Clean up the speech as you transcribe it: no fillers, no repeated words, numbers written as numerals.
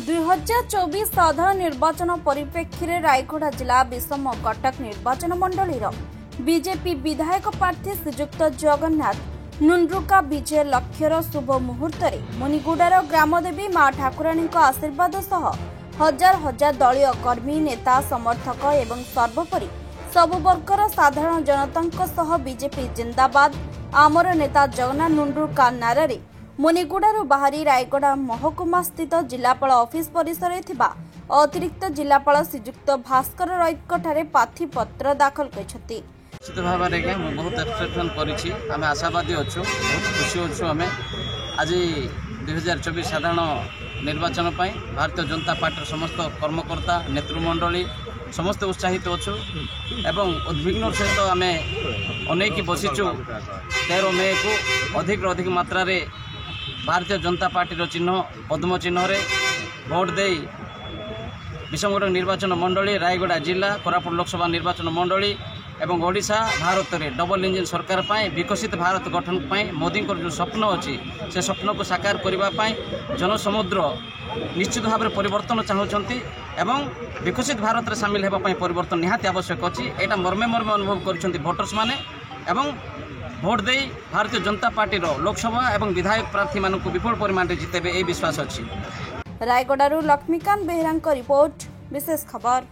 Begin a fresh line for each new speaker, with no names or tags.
2024 साधारण निर्वाचन परिप्रेक्षी में रायगढ़ जिला विषम कटक निर्वाचन मंडल बीजेपी विधायक प्रार्थी श्रीजुक्त जगन्नाथ नुंड्रुका विजय लक्ष्यर शुभ मुहूर्त मुनिगुडार ग्रामदेवी मां ठाकुराणी आशीर्वाद सह हजार हजार दलीय कर्मी नेता समर्थक एवं सर्वोपरि सबु वर्गर साधारण जनता सह बीजेपी जिंदाबाद आमर नेता जगन्नाथ नुंड्रुका नारे मुनिगुडारू बाहरी रायगढ़ महकुमा स्थित जिलापाल ऑफिस परिसर अतिरिक्त जिलापाल श्रीजुक्त भास्कर रईकठारे प्रार्थीपत्र दाखल करछथि।
निश्चित भाव में बहुत एक्सपेक्टेशन करें आशावादी अच्छु बहुत खुशी अच्छु आम आज 2024 साधारण निर्वाचन पर भारतीय जनता पार्टी समस्त कर्मकर्ता नेतृमंडली समस्त उत्साहित अच्छु एवं उद्विग्न सहित आम अनेक बसीचु 13 मे को अधिक मात्रा रे भारतीय जनता पार्टी चिन्ह पद्म चिन्ह रे भोट दे विषमगढ़ निर्वाचन मंडली रायगढ़ जिला कोरापुट लोकसभा निर्वाचन मंडली एवं ओडिशा भारत में डबल इंजिन सरकार पाए विकसित भारत गठन पाए मोदी जो स्वप्न अच्छी से स्वप्न को साकार करने जनसमुद्र निश्चित भाव में परिवर्तन चाहते एवं विकसित भारत में सामिल होगापी परिवर्तन निहाती आवश्यक अच्छी यहाँ मर्मे अनुभव कर भोटर्स मैंने एवं भोट दे भारतीय जनता पार्टी लोकसभा एवं विधायक प्रार्थी मानक विपुल परिमाण में जितेबे विश्वास अच्छी।
रायगढ़ लक्ष्मीकांत बेहरा रिपोर्ट विशेष खबर।